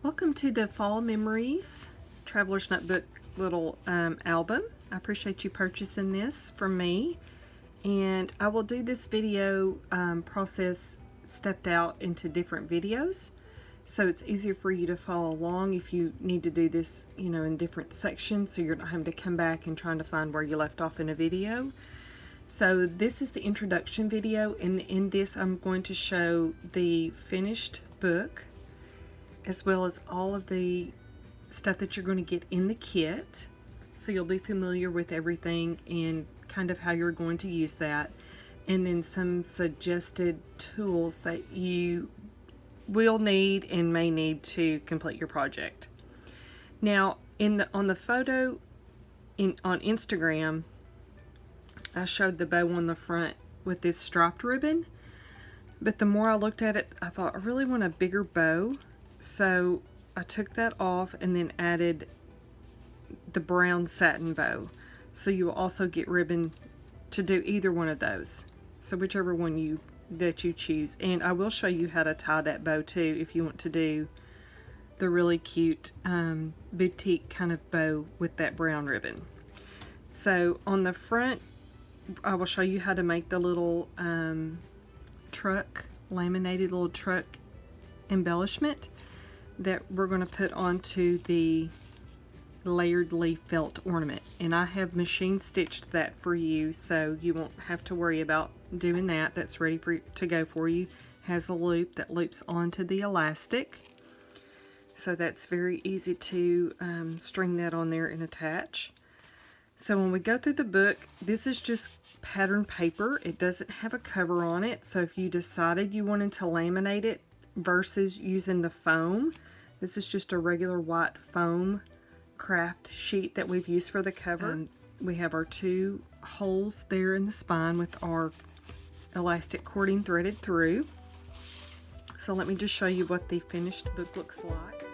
Welcome to the Fall Memories Traveler's Notebook little album. I appreciate you purchasing this from me, and I will do this video process stepped out into different videos, so it's easier for you to follow along if you need to do this, you know, in different sections, so you're not having to come back and trying to find where you left off in a video. So this is the introduction video, and in this I'm going to show the finished book as well as all of the stuff that you're going to get in the kit, so you'll be familiar with everything and kind of how you're going to use that, and then some suggested tools that you will need and may need to complete your project. Now on the photo on Instagram, I showed the bow on the front with this striped ribbon, but the more I looked at it, I thought I really want a bigger bow. So I took that off and then added the brown satin bow. So you will also get ribbon to do either one of those. So whichever one that you choose. And I will show you how to tie that bow too if you want to do the really cute boutique kind of bow with that brown ribbon. So on the front, I will show you how to make the little laminated little truck embellishment that we're going to put onto the layered leaf felt ornament, and I have machine stitched that for you, so you won't have to worry about doing that. That's ready to go for you. Has a loop that loops onto the elastic, so that's very easy to string that on there and attach. So when we go through the book, this is just pattern paper. It doesn't have a cover on it, so if you decided you wanted to laminate it versus using the foam, this is just a regular white foam craft sheet that we've used for the cover. We have our two holes there in the spine with our elastic cording threaded through. So let me just show you what the finished book looks like.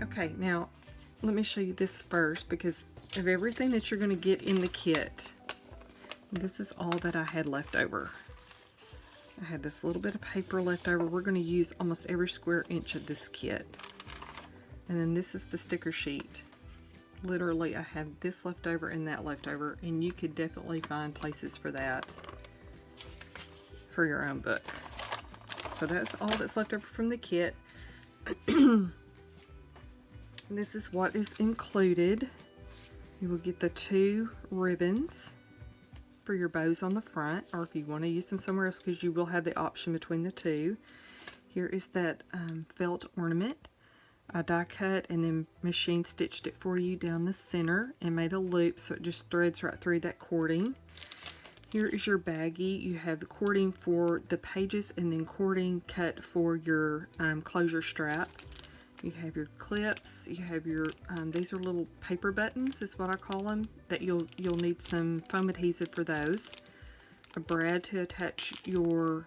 Okay, now let me show you this first, because of everything that you're going to get in the kit, this is all that I had left over. I had this little bit of paper left over. We're going to use almost every square inch of this kit. And then this is the sticker sheet. Literally, I had this left over and that left over, and you could definitely find places for that for your own book. So that's all that's left over from the kit. This is what is included. You will get the two ribbons for your bows on the front, or if you want to use them somewhere else, because you will have the option between the two. Here is that felt ornament. I die cut and then machine stitched it for you down the center and made a loop so it just threads right through that cording. Here is your baggie. You have the cording for the pages and then cording cut for your closure strap. You have your clips. You have your these are little paper buttons, is what I call them. That you'll need some foam adhesive for those. A brad to attach your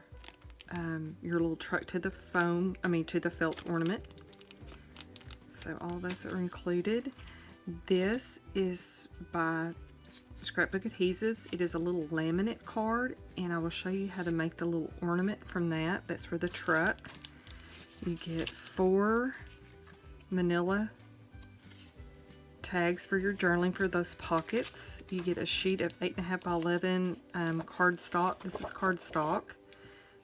little truck to the to the felt ornament. So all those are included. This is by Scrapbook Adhesives. It is a little laminate card, and I will show you how to make the little ornament from that. That's for the truck. You get 4 manila tags for your journaling for those pockets. You get a sheet of 8.5 by 11 cardstock. This is cardstock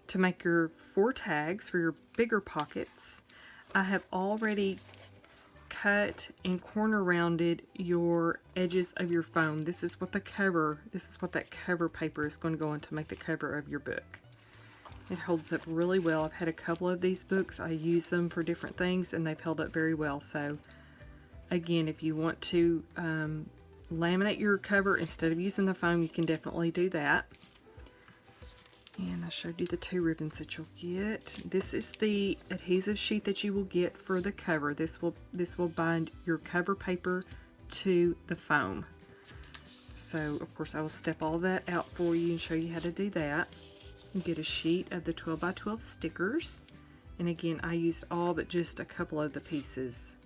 to make your 4 tags for your bigger pockets. I have already cut and corner rounded your edges of your foam. This is what that cover paper is going to go on to make the cover of your book. It holds up really well. I've had a couple of these books. I use them for different things and they've held up very well. So again, if you want to laminate your cover instead of using the foam, you can definitely do that. And I showed you the 2 ribbons that you'll get. This is the adhesive sheet that you will get for the cover. This will bind your cover paper to the foam. So of course I will step all that out for you and show you how to do that. You get a sheet of the 12 by 12 stickers. And again, I used all but just a couple of the pieces.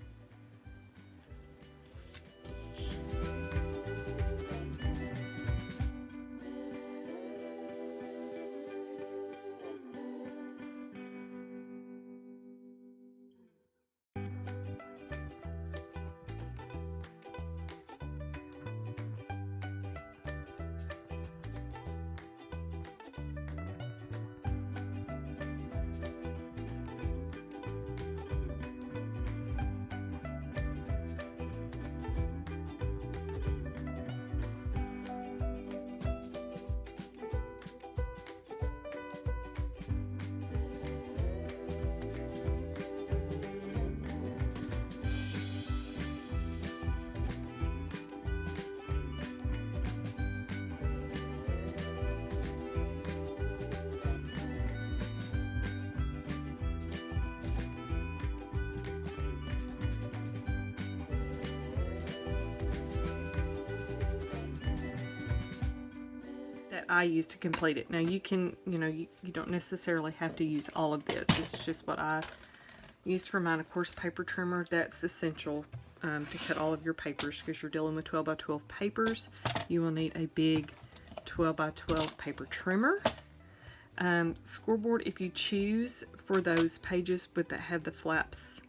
I use to complete it. Now you can, you don't necessarily have to use all of this. This is just what I used for mine. Of course, paper trimmer, that's essential to cut all of your papers because you're dealing with 12 by 12 papers. You will need a big 12 by 12 paper trimmer. Scoreboard, if you choose, for those pages that have the flaps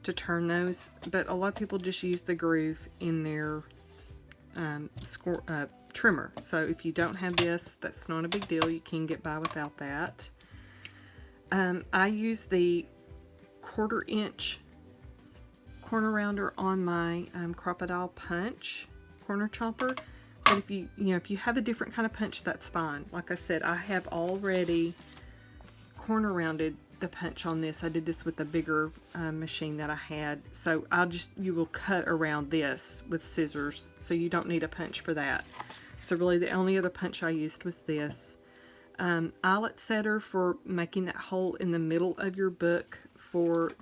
to turn those, but a lot of people just use the groove in their trimmer. So if you don't have this, that's not a big deal. You can get by without that. I use the 1/4 inch corner rounder on my Crocodile punch corner chomper. But if you have a different kind of punch, that's fine. Like I said, I have already corner rounded the punch on this. I did this with a bigger machine that I had. So you will cut around this with scissors. So you don't need a punch for that. So really the only other punch I used was this. Eyelet setter for making that hole in the middle of your book for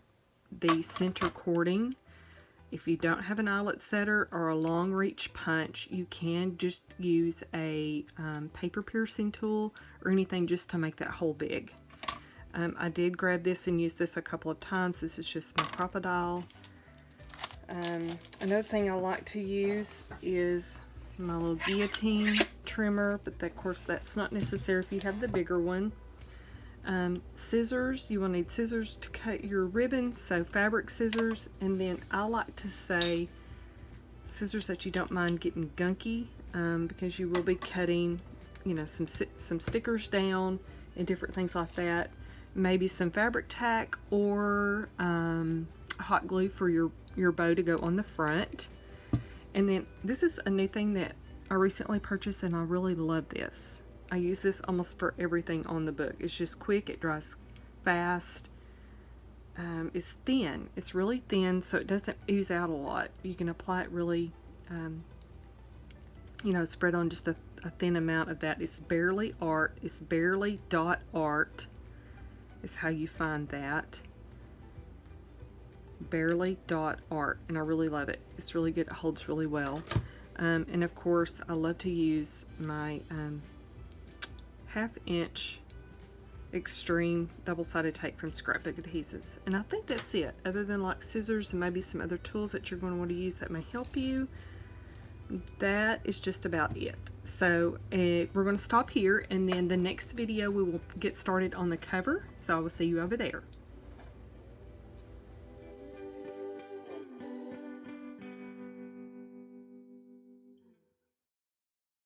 the center cording. If you don't have an eyelet setter or a long reach punch, you can just use a paper piercing tool or anything just to make that hole big. I did grab this and use this a couple of times. This is just my Crocodile. Another thing I like to use is my little guillotine trimmer, but of course that's not necessary if you have the bigger one. Scissors, you will need scissors to cut your ribbons, so fabric scissors, and then I like to say scissors that you don't mind getting gunky, because you will be cutting, some stickers down and different things like that. Maybe some fabric tack or hot glue for your bow to go on the front. And then this is a new thing that I recently purchased and I really love this. I use this almost for everything on the book. It's just quick, it dries fast. It's thin. It's really thin, so it doesn't ooze out a lot. You can apply it really, spread on just a a thin amount of that. It's barely art. It's barely dot art is how you find that. Barely dot art, and I really love it. It's really good. It holds really well. And of course, I love to use my 1/2 inch extreme double-sided tape from Scrapbook Adhesives. And I think that's it, other than like scissors and maybe some other tools that you're going to want to use that may help you. That is just about it. So we're going to stop here, and then the next video we will get started on the cover. So I will see you over there.